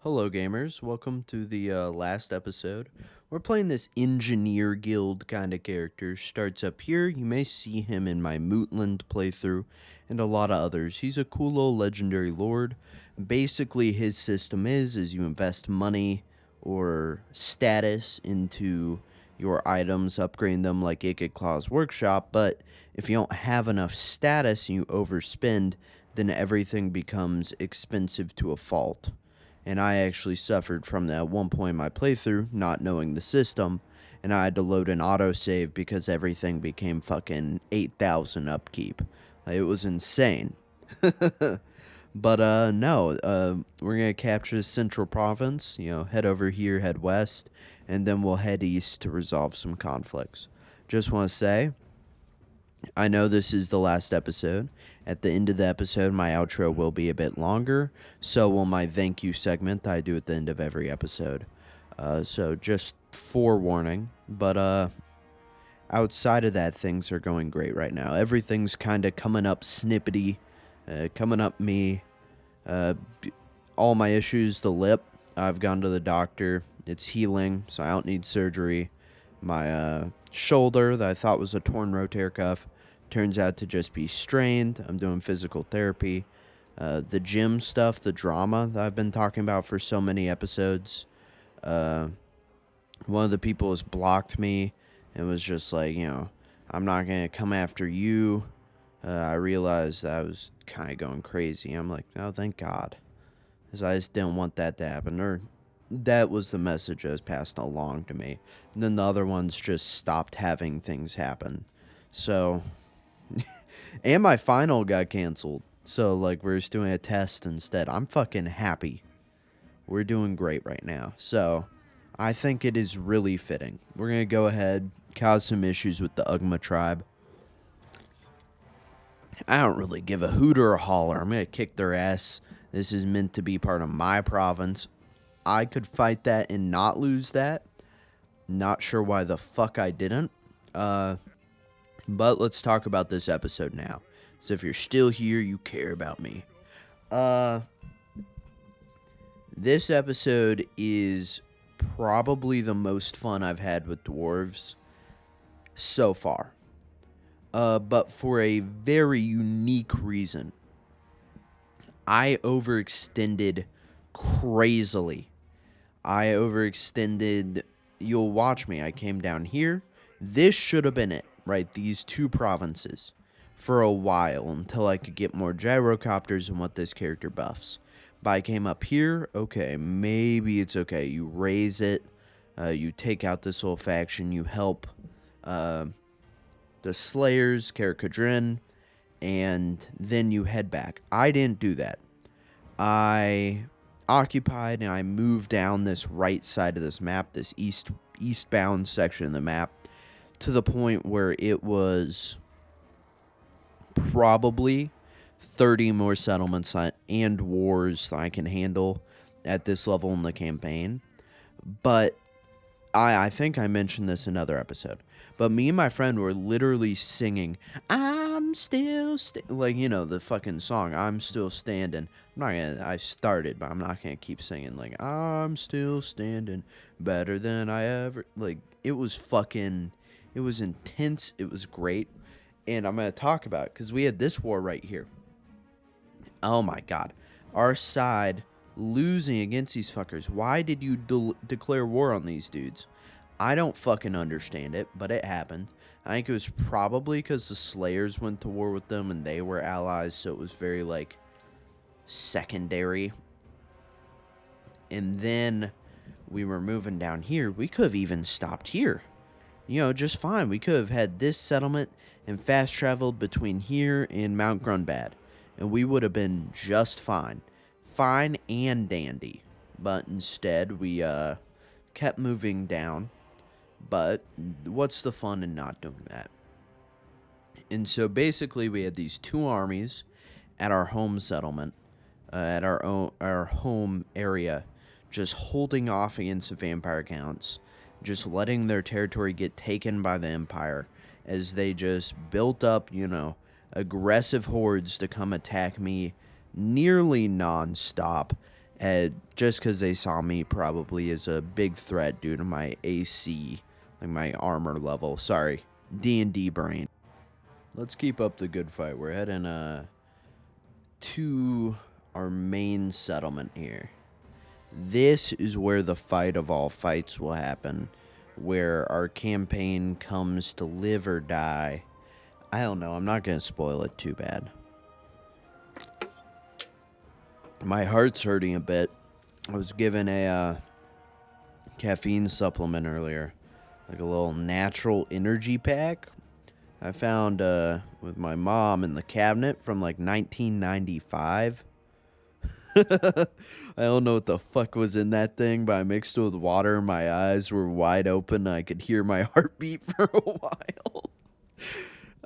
Hello, gamers. Welcome to the last episode. We're playing this engineer guild kind of character. Starts up here. You may see him in my Mootland playthrough and a lot of others. He's a cool little legendary lord. Basically, his system is you invest money or status into your items, upgrade them like Ikit Claw's workshop, but if you don't have enough status and you overspend, then everything becomes expensive to a fault. And I actually suffered from that at one point in my playthrough, not knowing the system, and I had to load an autosave because everything became fucking 8,000 upkeep. It was insane. But no, we're gonna capture the central province, head over here, head west, and then we'll head east to resolve some conflicts. Just want to say, I know this is the last episode. At the end of the episode, my outro will be a bit longer. So will my thank you segment that I do at the end of every episode. So just forewarning. But outside of that, things are going great right now. Everything's kind of coming up snippety, coming up me. All my issues, the lip, I've gone to the doctor. It's healing, so I don't need surgery. My shoulder that I thought was a torn rotator cuff turns out to just be strained. I'm doing physical therapy. The gym stuff, the drama that I've been talking about for so many episodes. One of the people has blocked me and was just like, I'm not going to come after you. I realized I was kind of going crazy. I'm like, oh, thank God. Because I just didn't want that to happen. Or that was the message that was passed along to me. And then the other ones just stopped having things happen. So, and my final got canceled. So, we're just doing a test instead. I'm fucking happy. We're doing great right now. So, I think it is really fitting. We're going to go ahead, cause some issues with the Ugma tribe. I don't really give a hoot or a holler. I'm going to kick their ass. This is meant to be part of my province. I could fight that and not lose that. Not sure why the fuck I didn't. But let's talk about this episode now. So if you're still here, you care about me. This episode is probably the most fun I've had with dwarves so far. But for a very unique reason. I overextended crazily. You'll watch me. I came down here. This should have been it, right? These two provinces for a while until I could get more gyrocopters and what this character buffs. But I came up here. Okay, maybe it's okay. You raise it. You take out this whole faction. You help the Slayers, Karakadrin, and then you head back. I didn't do that. I occupied and I moved down this right side of this map, this eastbound section of the map, to the point where it was probably 30 more settlements and wars I can handle at this level in the campaign. But I think I mentioned this in another episode. But me and my friend were literally singing, I'm still, the fucking song, I'm still standing. I started, but I'm not going to keep singing, I'm still standing better than I ever, it was intense, it was great. And I'm going to talk about it, because we had this war right here. Oh my God. Our side losing against these fuckers. Why did you declare war on these dudes? I don't fucking understand it, but it happened. I think it was probably because the Slayers went to war with them and they were allies, so it was very, secondary. And then we were moving down here. We could have even stopped here. Just fine. We could have had this settlement and fast traveled between here and Mount Grunbad. And we would have been just fine. Fine and dandy. But instead, we kept moving down. But what's the fun in not doing that? And so basically we had these two armies at our home settlement, at our home area, just holding off against the vampire counts, just letting their territory get taken by the Empire as they just built up, aggressive hordes to come attack me nearly non-stop. just because they saw me probably as a big threat due to my AC, like my armor level. Sorry, D&D brain. Let's keep up the good fight. We're heading to our main settlement here. This is where the fight of all fights will happen, where our campaign comes to live or die. I don't know. I'm not going to spoil it too bad. My heart's hurting a bit. I was given a caffeine supplement earlier, like a little natural energy pack I found with my mom in the cabinet from like 1995. I don't know what the fuck was in that thing, but I mixed it with water. My eyes were wide open. I could hear my heartbeat for a while.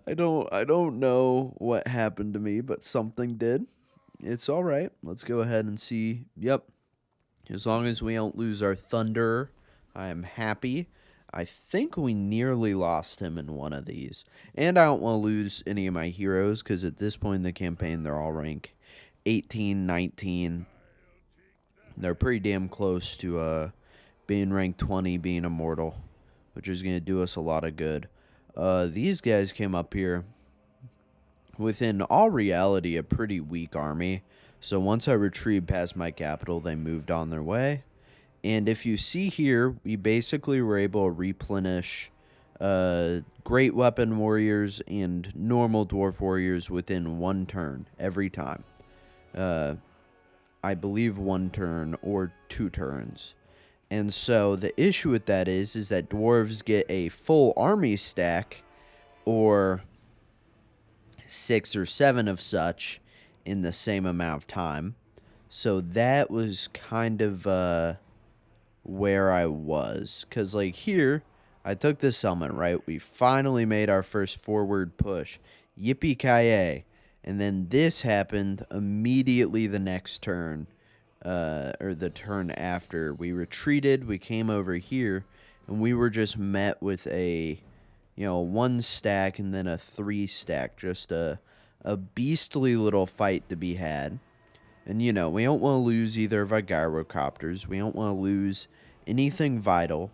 I don't know what happened to me, but something did. It's all right. Let's go ahead and see. Yep. As long as we don't lose our thunder, I am happy. I think we nearly lost him in one of these. And I don't want to lose any of my heroes, because at this point in the campaign, they're all rank 18, 19. They're pretty damn close to being rank 20, being immortal, which is going to do us a lot of good. These guys came up here with, in all reality, a pretty weak army. So once I retrieved past my capital, they moved on their way. And if you see here, we basically were able to replenish great weapon warriors and normal dwarf warriors within one turn every time. I believe one turn or 2 turns. And so the issue with that is that dwarves get a full army stack or 6 or 7 of such in the same amount of time. So that was kind of where I was. Because, like, here, I took this settlement, right? We finally made our first forward push. Yippee-ki-yay. And then this happened immediately the next turn. Or the turn after. We retreated, we came over here, and we were just met with a, 1 stack and then a 3 stack. Just a beastly little fight to be had. And, we don't want to lose either of our gyrocopters. We don't want to lose anything vital.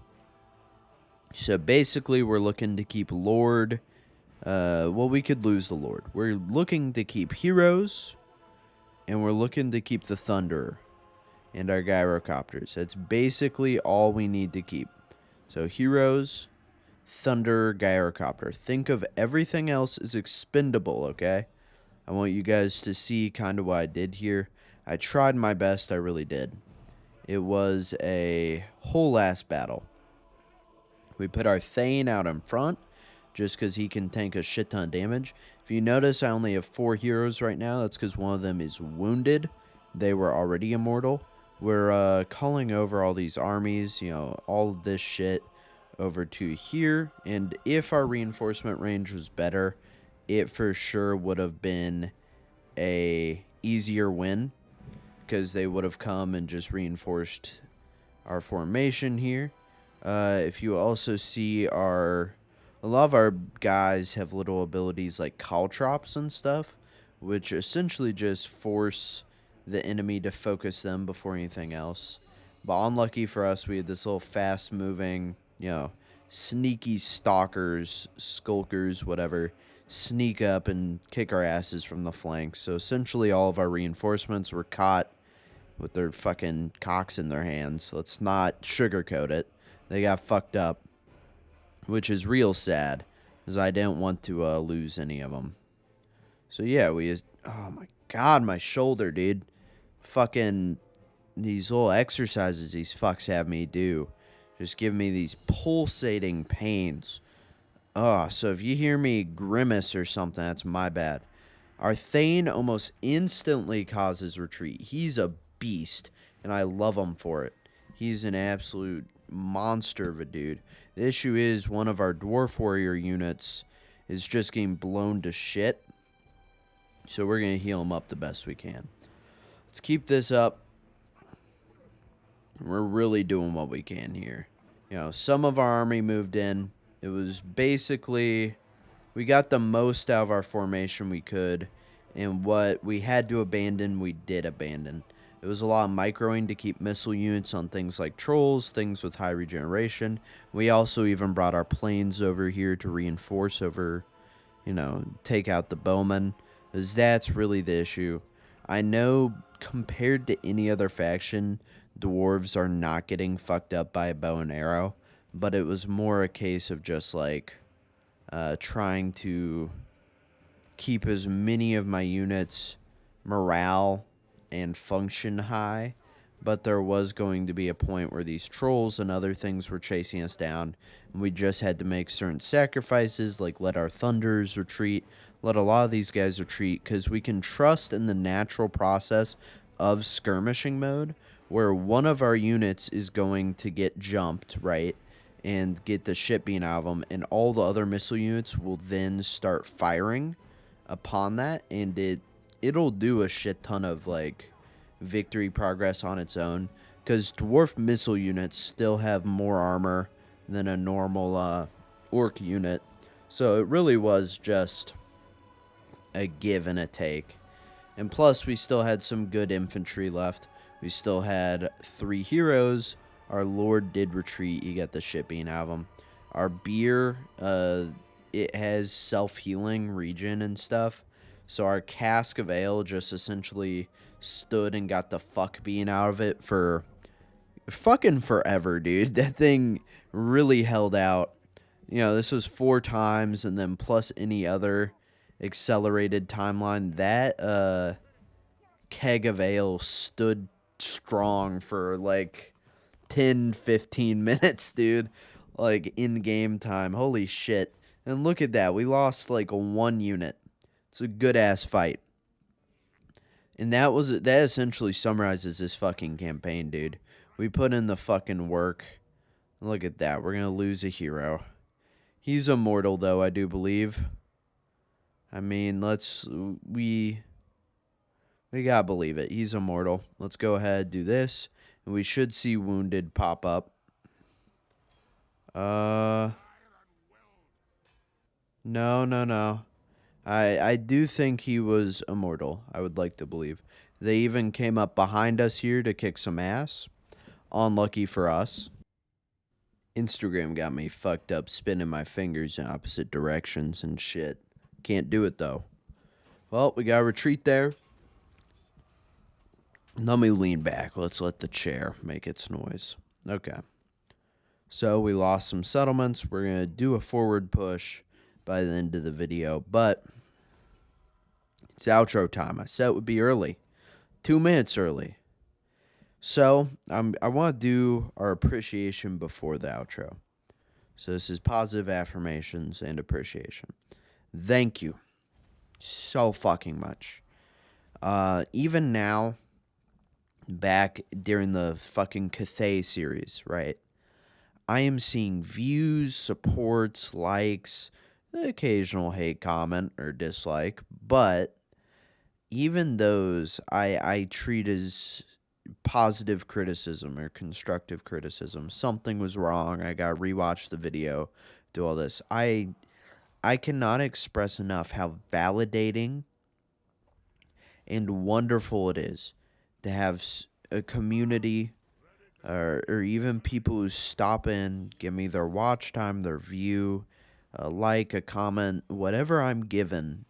So basically, we're looking to keep Lord. Well, we could lose the Lord. We're looking to keep heroes, and we're looking to keep the Thunderer and our gyrocopters. That's basically all we need to keep. So heroes, Thunder, gyrocopter. Think of everything else as expendable, okay? I want you guys to see kind of what I did here. I tried my best, I really did. It was a whole ass battle. We put our Thane out in front, just because he can tank a shit ton of damage. If you notice, I only have 4 heroes right now. That's because one of them is wounded. They were already immortal. We're calling over all these armies, all of this shit over to here. And if our reinforcement range was better, it for sure would have been a easier win, because they would have come and just reinforced our formation here. If you also see a lot of our guys have little abilities like caltrops and stuff, which essentially just force the enemy to focus them before anything else. But unlucky for us, we had this little fast-moving, sneaky stalkers, skulkers, whatever, sneak up and kick our asses from the flanks. So essentially all of our reinforcements were caught with their fucking cocks in their hands. Let's not sugarcoat it. They got fucked up, which is real sad, because I didn't want to lose any of them. So yeah, oh my god, my shoulder, dude. Fucking these little exercises these fucks have me do just give me these pulsating pains. So if you hear me grimace or something, that's my bad. Our Thane almost instantly causes retreat. He's a beast, and I love him for it. He's an absolute monster of a dude. The issue is one of our Dwarf Warrior units is just getting blown to shit. So we're going to heal him up the best we can. Let's keep this up. We're really doing what we can here. Some of our army moved in. It was basically, we got the most out of our formation we could. And what we had to abandon, we did abandon. It was a lot of microing to keep missile units on things like trolls, things with high regeneration. We also even brought our planes over here to reinforce over, take out the bowmen. Because that's really the issue. I know compared to any other faction, dwarves are not getting fucked up by a bow and arrow. But it was more a case of just like trying to keep as many of my units morale and function high, but there was going to be a point where these trolls and other things were chasing us down, and we just had to make certain sacrifices, like let our thunders retreat, let a lot of these guys retreat, because we can trust in the natural process of skirmishing mode, where one of our units is going to get jumped, right, and get the shit being out of them, and all the other missile units will then start firing upon that, and it'll do a shit ton of like victory progress on its own, because dwarf missile units still have more armor than a normal orc unit, so it really was just a give and a take. And plus we still had some good infantry left. We still had 3 heroes. Our lord did retreat. He got the shit being out of him. Our beer, it has self-healing regen and stuff. So our cask of ale just essentially stood and got the fuck being out of it for fucking forever, dude. That thing really held out. This was 4 times, and then plus any other accelerated timeline. That keg of ale stood strong for like 10-15 minutes, dude, like in game time. Holy shit. And look at that, we lost like 1 unit. It's a good ass fight. And that essentially summarizes this fucking campaign, dude. We put in the fucking work. Look at that, we're gonna lose a hero. He's immortal though, I do believe. I mean, we gotta believe it. He's immortal. Let's go ahead, do this. And we should see wounded pop up. No. I do think he was immortal. I would like to believe. They even came up behind us here to kick some ass. Unlucky for us. Instagram got me fucked up spinning my fingers in opposite directions and shit. Can't do it though. Well, we gotta retreat there. Let me lean back. Let's let the chair make its noise. Okay. So we lost some settlements. We're going to do a forward push by the end of the video. But it's outro time. I said it would be early. 2 minutes early. So I want to do our appreciation before the outro. So this is positive affirmations and appreciation. Thank you so fucking much. Even now, back during the fucking Cathay series, right? I am seeing views, supports, likes, the occasional hate comment or dislike, but even those I treat as positive criticism or constructive criticism. Something was wrong. I got to rewatch the video, do all this. I cannot express enough how validating and wonderful it is to have a community or even people who stop in, give me their watch time, their view, a like, a comment, whatever I'm given.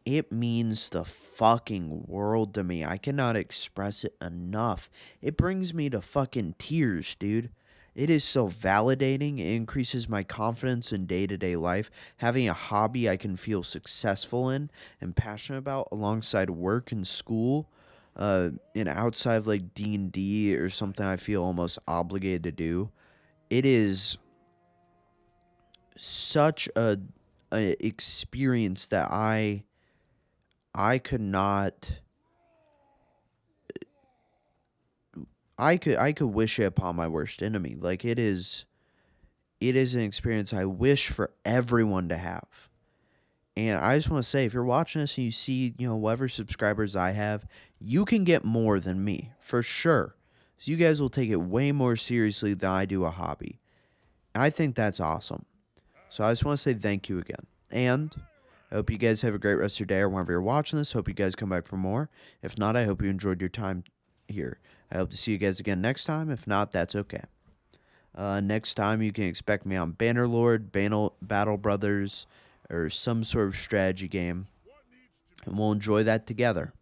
It means the fucking world to me. I cannot express it enough. It brings me to fucking tears, dude. It is so validating. It increases my confidence in day-to-day life. Having a hobby I can feel successful in and passionate about alongside work and school, and outside of like D&D or something I feel almost obligated to do. It is such a experience that I could not. I could wish it upon my worst enemy. Like it is an experience I wish for everyone to have. And I just want to say, if you're watching this and you see, whatever subscribers I have, you can get more than me, for sure. So you guys will take it way more seriously than I do a hobby. I think that's awesome. So I just want to say thank you again. And I hope you guys have a great rest of your day or whenever you're watching this. Hope you guys come back for more. If not, I hope you enjoyed your time here. I hope to see you guys again next time. If not, that's okay. Next time, you can expect me on Bannerlord, Battle Brothers, or some sort of strategy game, and we'll enjoy that together.